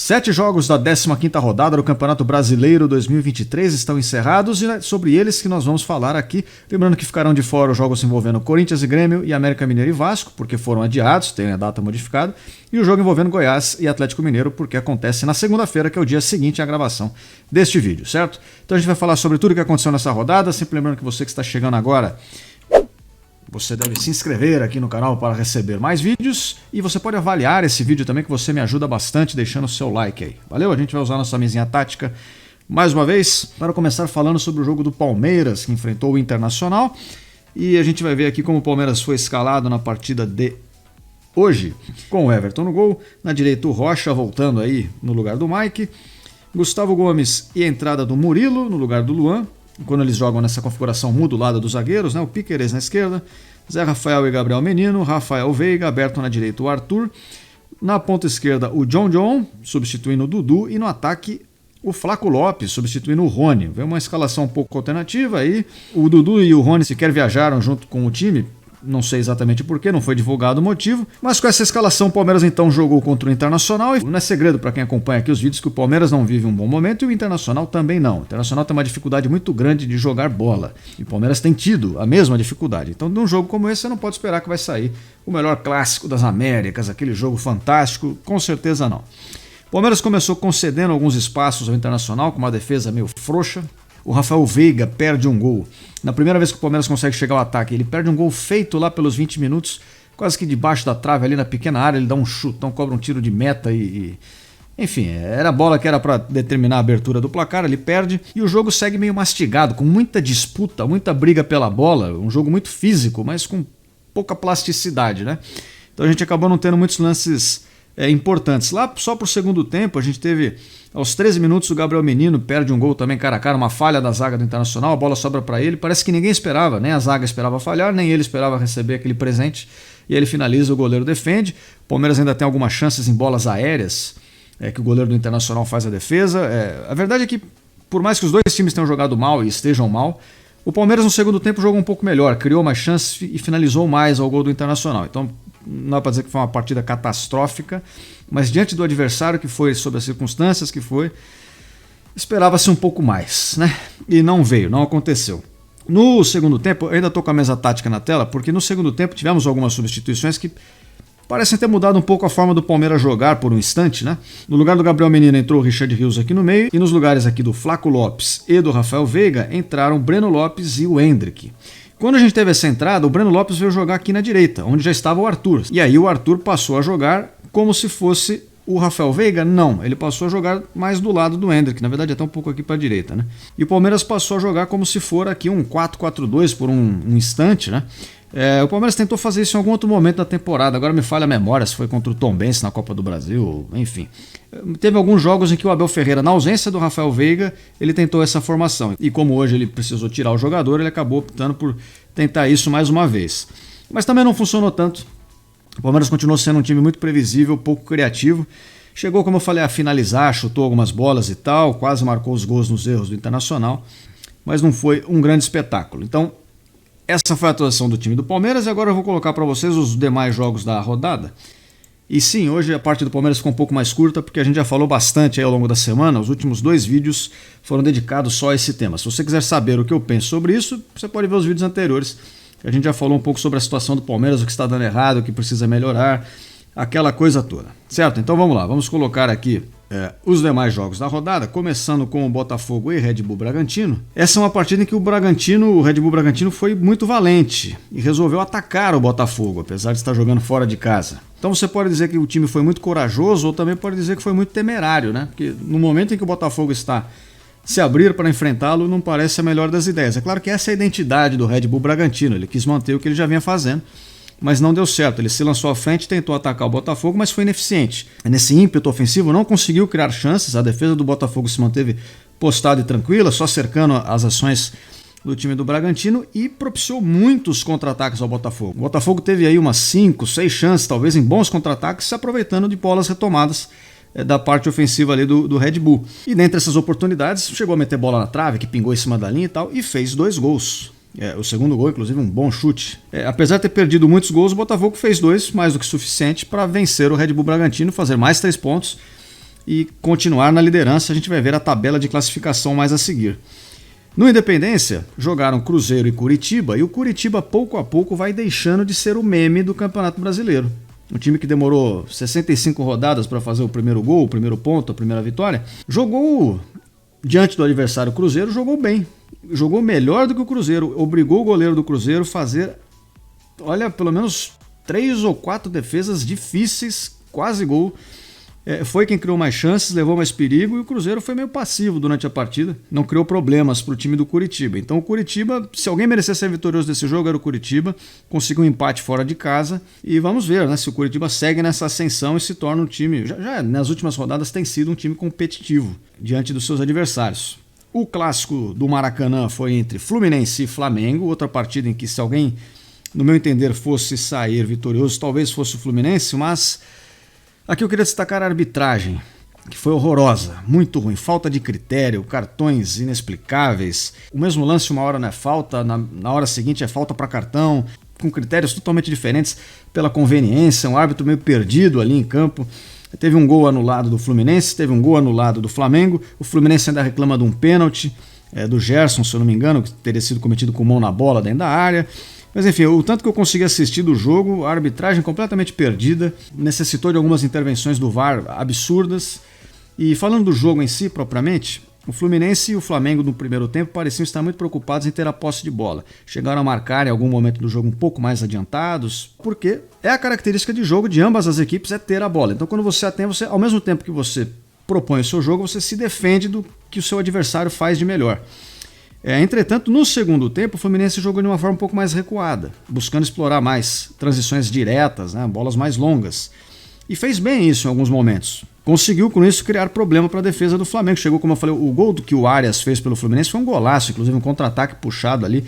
7 jogos da 15ª rodada do Campeonato Brasileiro 2023 estão encerrados e é sobre eles que nós vamos falar aqui. Lembrando que ficarão de fora os jogos envolvendo Corinthians e Grêmio e América Mineiro e Vasco, porque foram adiados, tem a data modificada, e o jogo envolvendo Goiás e Atlético Mineiro, porque acontece na segunda-feira, que é o dia seguinte à gravação deste vídeo, certo? Então a gente vai falar sobre tudo o que aconteceu nessa rodada, sempre lembrando que você que está chegando agora, você deve se inscrever aqui no canal para receber mais vídeos e você pode avaliar esse vídeo também, que você me ajuda bastante deixando o seu like aí. Valeu? A gente vai usar nossa mesinha tática mais uma vez para começar falando sobre o jogo do Palmeiras, que enfrentou o Internacional. E a gente vai ver aqui como o Palmeiras foi escalado na partida de hoje, com o Everton no gol, na direita o Rocha voltando aí no lugar do Mike, Gustavo Gomes e a entrada do Murilo no lugar do Luan. Quando eles jogam nessa configuração modulada dos zagueiros, né? O Piquerez na esquerda, Zé Rafael e Gabriel Menino, Rafael Veiga, aberto na direita o Arthur, na ponta esquerda o John, substituindo o Dudu, e no ataque o Flaco Lopes, substituindo o Rony. Veio uma escalação um pouco alternativa aí, o Dudu e o Rony sequer viajaram junto com o time, não sei exatamente porquê, não foi divulgado o motivo, mas com essa escalação o Palmeiras então jogou contra o Internacional e não é segredo para quem acompanha aqui os vídeos que o Palmeiras não vive um bom momento e o Internacional também não. O Internacional tem uma dificuldade muito grande de jogar bola e o Palmeiras tem tido a mesma dificuldade. Então num jogo como esse você não pode esperar que vai sair o melhor clássico das Américas, aquele jogo fantástico, com certeza não. O Palmeiras começou concedendo alguns espaços ao Internacional com uma defesa meio frouxa. O Rafael Veiga perde um gol. Na primeira vez que o Palmeiras consegue chegar ao ataque, ele perde um gol feito lá pelos 20 minutos, quase que debaixo da trave ali na pequena área, ele dá um chutão, cobra um tiro de meta enfim, era a bola que era para determinar a abertura do placar, ele perde e o jogo segue meio mastigado, com muita disputa, muita briga pela bola, um jogo muito físico, mas com pouca plasticidade, né? Então a gente acabou não tendo muitos lances importantes. Lá só pro segundo tempo a gente teve, aos 13 minutos, o Gabriel Menino perde um gol também cara a cara, uma falha da zaga do Internacional, a bola sobra para ele, parece que ninguém esperava, nem a zaga esperava falhar, nem ele esperava receber aquele presente, e ele finaliza, o goleiro defende. O Palmeiras ainda tem algumas chances em bolas aéreas, que o goleiro do Internacional faz a defesa. A verdade é que, por mais que os dois times tenham jogado mal e estejam mal, o Palmeiras no segundo tempo jogou um pouco melhor, criou mais chances e finalizou mais ao gol do Internacional. Então não dá para dizer que foi uma partida catastrófica, mas diante do adversário que foi, sob as circunstâncias que foi, esperava-se um pouco mais, né? E não veio, não aconteceu. No segundo tempo, eu ainda estou com a mesa tática na tela, porque no segundo tempo tivemos algumas substituições que parecem ter mudado um pouco a forma do Palmeiras jogar por um instante, né? No lugar do Gabriel Menino entrou o Richard Rios aqui no meio, e nos lugares aqui do Flaco Lopes e do Rafael Veiga entraram o Breno Lopes e o Hendrick. Quando a gente teve essa entrada, o Breno Lopes veio jogar aqui na direita, onde já estava o Arthur. E aí o Arthur passou a jogar como se fosse o Rafael Veiga? Não, ele passou a jogar mais do lado do Hendrick, na verdade até um pouco aqui para a direita, né? E o Palmeiras passou a jogar como se for aqui um 4-4-2 por um instante, né? O Palmeiras tentou fazer isso em algum outro momento da temporada, agora me falha a memória se foi contra o Tombense na Copa do Brasil, enfim. Teve alguns jogos em que o Abel Ferreira, na ausência do Rafael Veiga, ele tentou essa formação. E como hoje ele precisou tirar o jogador, ele acabou optando por tentar isso mais uma vez. Mas também não funcionou tanto. O Palmeiras continuou sendo um time muito previsível, pouco criativo. Chegou, como eu falei, a finalizar, chutou algumas bolas e tal, quase marcou os gols nos erros do Internacional, mas não foi um grande espetáculo. Então, essa foi a atuação do time do Palmeiras e agora eu vou colocar para vocês os demais jogos da rodada. E sim, hoje a parte do Palmeiras ficou um pouco mais curta porque a gente já falou bastante aí ao longo da semana. Os últimos 2 vídeos foram dedicados só a esse tema. Se você quiser saber o que eu penso sobre isso, você pode ver os vídeos anteriores. A gente já falou um pouco sobre a situação do Palmeiras, o que está dando errado, o que precisa melhorar, aquela coisa toda. Certo? Então vamos lá, vamos colocar aqui os demais jogos da rodada, começando com o Botafogo e Red Bull Bragantino. Essa é uma partida em que o Red Bull Bragantino foi muito valente e resolveu atacar o Botafogo, apesar de estar jogando fora de casa. Então você pode dizer que o time foi muito corajoso ou também pode dizer que foi muito temerário, né? Porque no momento em que o Botafogo está se abrir para enfrentá-lo, não parece a melhor das ideias. É claro que essa é a identidade do Red Bull Bragantino, ele quis manter o que ele já vinha fazendo, mas não deu certo. Ele se lançou à frente, tentou atacar o Botafogo, mas foi ineficiente. Nesse ímpeto ofensivo não conseguiu criar chances, a defesa do Botafogo se manteve postada e tranquila, só cercando as ações do time do Bragantino e propiciou muitos contra-ataques ao Botafogo. O Botafogo teve aí umas 5, 6 chances, talvez em bons contra-ataques, se aproveitando de bolas retomadas da parte ofensiva ali do Red Bull. E dentre essas oportunidades, chegou a meter bola na trave, que pingou em cima da linha e tal, e fez 2 gols. O segundo gol, inclusive, um bom chute. Apesar de ter perdido muitos gols, o Botafogo fez 2, mais do que suficiente para vencer o Red Bull Bragantino, fazer mais 3 pontos e continuar na liderança. A gente vai ver a tabela de classificação mais a seguir. No Independência, jogaram Cruzeiro e Curitiba, e o Curitiba pouco a pouco vai deixando de ser o meme do Campeonato Brasileiro. Um time que demorou 65 rodadas para fazer o primeiro gol, o primeiro ponto, a primeira vitória, jogou diante do adversário Cruzeiro, jogou bem. Jogou melhor do que o Cruzeiro, obrigou o goleiro do Cruzeiro a fazer, olha, pelo menos 3 ou 4 defesas difíceis, quase gol. Foi quem criou mais chances, levou mais perigo, e o Cruzeiro foi meio passivo durante a partida, não criou problemas para o time do Curitiba. Então o Curitiba, se alguém merecesse ser vitorioso desse jogo, era o Curitiba, conseguiu um empate fora de casa, e vamos ver, né, se o Curitiba segue nessa ascensão e se torna um time, já nas últimas rodadas tem sido um time competitivo diante dos seus adversários. O clássico do Maracanã foi entre Fluminense e Flamengo, outra partida em que, se alguém, no meu entender, fosse sair vitorioso, talvez fosse o Fluminense, mas aqui eu queria destacar a arbitragem, que foi horrorosa, muito ruim, falta de critério, cartões inexplicáveis. O mesmo lance, uma hora não é falta, na hora seguinte é falta para cartão, com critérios totalmente diferentes pela conveniência, um árbitro meio perdido ali em campo. Teve um gol anulado do Fluminense, teve um gol anulado do Flamengo, o Fluminense ainda reclama de um pênalti do Gerson, se eu não me engano, que teria sido cometido com mão na bola dentro da área. Mas enfim, o tanto que eu consegui assistir do jogo, a arbitragem completamente perdida, necessitou de algumas intervenções do VAR absurdas. E falando do jogo em si, propriamente, o Fluminense e o Flamengo no primeiro tempo pareciam estar muito preocupados em ter a posse de bola. Chegaram a marcar em algum momento do jogo um pouco mais adiantados, porque é a característica de jogo de ambas as equipes é ter a bola. Então quando você a tem, você, ao mesmo tempo que você propõe o seu jogo, você se defende do que o seu adversário faz de melhor. Entretanto, no segundo tempo, o Fluminense jogou de uma forma um pouco mais recuada, buscando explorar mais transições diretas, né, bolas mais longas. E fez bem isso em alguns momentos. Conseguiu, com isso, criar problema para a defesa do Flamengo. Chegou, como eu falei, o gol que o Arias fez pelo Fluminense foi um golaço, inclusive um contra-ataque puxado ali.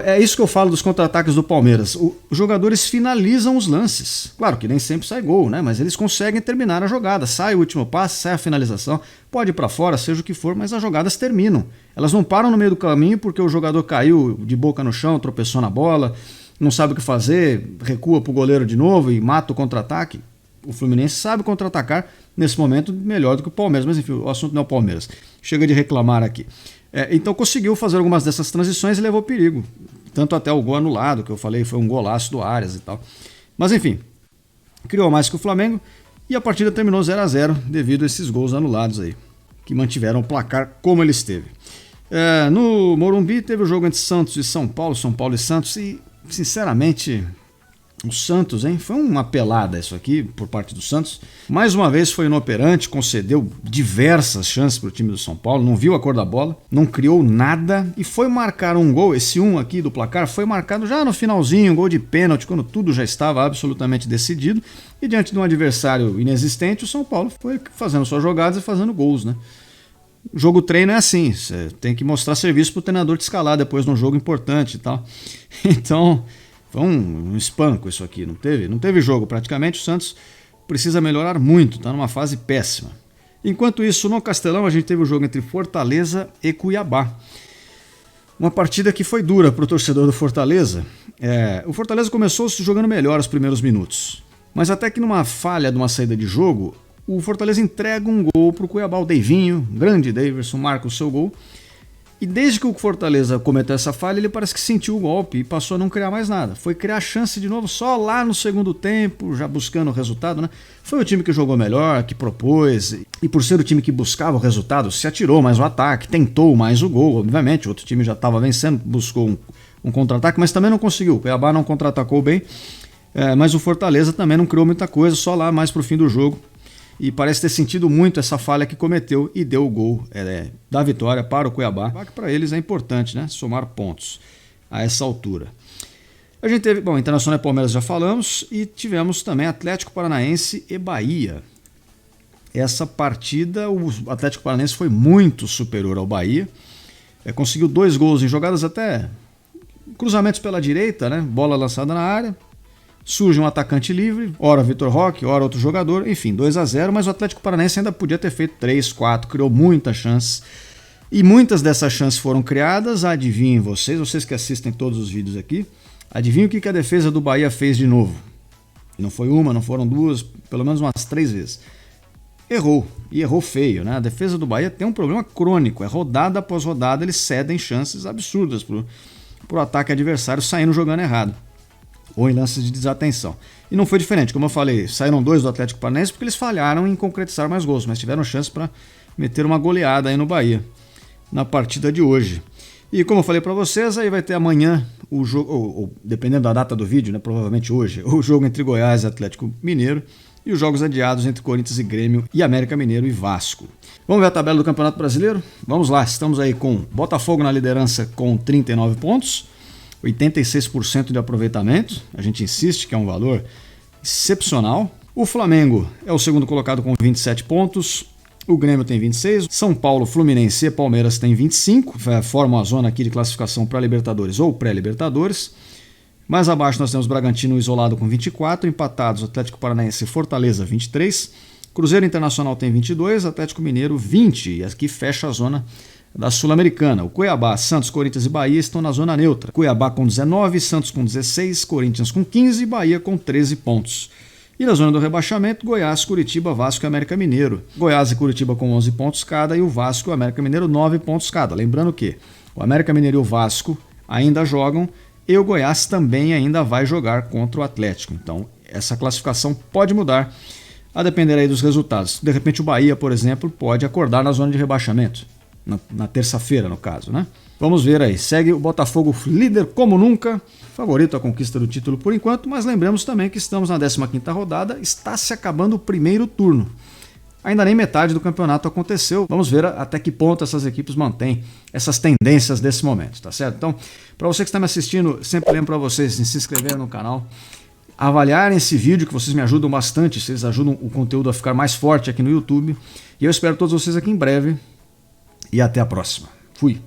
É isso que eu falo dos contra-ataques do Palmeiras. Os jogadores finalizam os lances. Claro que nem sempre sai gol, né? Mas eles conseguem terminar a jogada. Sai o último passe, sai a finalização, pode ir para fora, seja o que for, mas as jogadas terminam. Elas não param no meio do caminho porque o jogador caiu de boca no chão, tropeçou na bola, não sabe o que fazer, recua para o goleiro de novo e mata o contra-ataque. O Fluminense sabe contra-atacar nesse momento melhor do que o Palmeiras, mas enfim, o assunto não é o Palmeiras. Chega de reclamar aqui. Então conseguiu fazer algumas dessas transições e levou perigo. Tanto até o gol anulado, que eu falei, foi um golaço do Arias e tal. Mas enfim, criou mais que o Flamengo e a partida terminou 0-0 devido a esses gols anulados aí, que mantiveram o placar como ele esteve. No Morumbi teve o jogo entre Santos e São Paulo e Santos, e sinceramente o Santos, hein? Foi uma pelada isso aqui por parte do Santos. Mais uma vez foi inoperante, concedeu diversas chances para o time do São Paulo, não viu a cor da bola, não criou nada e foi marcar um gol. Esse aqui do placar foi marcado já no finalzinho, um gol de pênalti, quando tudo já estava absolutamente decidido. E diante de um adversário inexistente, o São Paulo foi fazendo suas jogadas e fazendo gols, né? O jogo treino é assim, você tem que mostrar serviço para o treinador te escalar depois num jogo importante e tal. Então foi um espanco isso aqui, não teve jogo praticamente. O Santos precisa melhorar muito, está numa fase péssima. Enquanto isso, no Castelão, a gente teve o jogo entre Fortaleza e Cuiabá. Uma partida que foi dura para o torcedor do Fortaleza. O Fortaleza começou se jogando melhor os primeiros minutos, mas até que numa falha de uma saída de jogo, o Fortaleza entrega um gol para o Cuiabá. O Deivinho, grande Daverson, marca o seu gol. E desde que o Fortaleza cometeu essa falha, ele parece que sentiu o golpe e passou a não criar mais nada. Foi criar chance de novo só lá no segundo tempo, já buscando o resultado, né? Foi o time que jogou melhor, que propôs, e por ser o time que buscava o resultado, se atirou mais o ataque, tentou mais o gol, obviamente. O outro time já estava vencendo, buscou um contra-ataque, mas também não conseguiu. O Cuiabá não contra-atacou bem, mas o Fortaleza também não criou muita coisa, só lá mais pro fim do jogo. E parece ter sentido muito essa falha que cometeu e deu o gol da vitória para o Cuiabá, que para eles é importante, né? Somar pontos a essa altura. A gente teve, Internacional e Palmeiras já falamos, e tivemos também Atlético Paranaense e Bahia. Essa partida, o Atlético Paranaense foi muito superior ao Bahia, conseguiu 2 gols em jogadas até cruzamentos pela direita, né? Bola lançada na área. Surge um atacante livre, ora Vitor Roque, ora outro jogador, enfim, 2-0, mas o Atlético Paranaense ainda podia ter feito 3, 4, criou muitas chances. E muitas dessas chances foram criadas, adivinhem vocês que assistem todos os vídeos aqui, adivinhem o que a defesa do Bahia fez de novo. Não foi uma, não foram duas, pelo menos umas 3 vezes. errou, e errou feio, né? A defesa do Bahia tem um problema crônico, rodada após rodada eles cedem chances absurdas pro ataque adversário saindo jogando errado, ou em lances de desatenção. E não foi diferente, como eu falei, saíram 2 do Atlético Paranaense porque eles falharam em concretizar mais gols, mas tiveram chance para meter uma goleada aí no Bahia, na partida de hoje. E como eu falei para vocês, aí vai ter amanhã o jogo, ou dependendo da data do vídeo, né, provavelmente hoje, o jogo entre Goiás e Atlético Mineiro, e os jogos adiados entre Corinthians e Grêmio e América Mineiro e Vasco. Vamos ver a tabela do Campeonato Brasileiro? Vamos lá, estamos aí com Botafogo na liderança com 39 pontos, 86% de aproveitamento, a gente insiste que é um valor excepcional. O Flamengo é o segundo colocado com 27 pontos, o Grêmio tem 26, São Paulo, Fluminense e Palmeiras tem 25, formam a zona aqui de classificação para Libertadores ou pré-Libertadores. Mais abaixo nós temos Bragantino isolado com 24, empatados Atlético Paranaense e Fortaleza 23, Cruzeiro Internacional tem 22, Atlético Mineiro 20, e aqui fecha a zona da Sul-Americana. O Cuiabá, Santos, Corinthians e Bahia estão na zona neutra. Cuiabá com 19, Santos com 16, Corinthians com 15 e Bahia com 13 pontos. E na zona do rebaixamento, Goiás, Curitiba, Vasco e América Mineiro. Goiás e Curitiba com 11 pontos cada e o Vasco e o América Mineiro 9 pontos cada. Lembrando que o América Mineiro e o Vasco ainda jogam e o Goiás também ainda vai jogar contra o Atlético. Então essa classificação pode mudar a depender aí dos resultados. De repente o Bahia, por exemplo, pode acordar na zona de rebaixamento. Na terça-feira, no caso, né? Vamos ver aí. Segue o Botafogo líder como nunca, favorito à conquista do título por enquanto, mas lembramos também que estamos na 15ª rodada, está se acabando o primeiro turno. Ainda nem metade do campeonato aconteceu. Vamos ver até que ponto essas equipes mantêm essas tendências desse momento, tá certo? Então, para você que está me assistindo, sempre lembro para vocês de se inscreverem no canal, avaliarem esse vídeo, que vocês me ajudam bastante, vocês ajudam o conteúdo a ficar mais forte aqui no YouTube. E eu espero todos vocês aqui em breve. E até a próxima. Fui!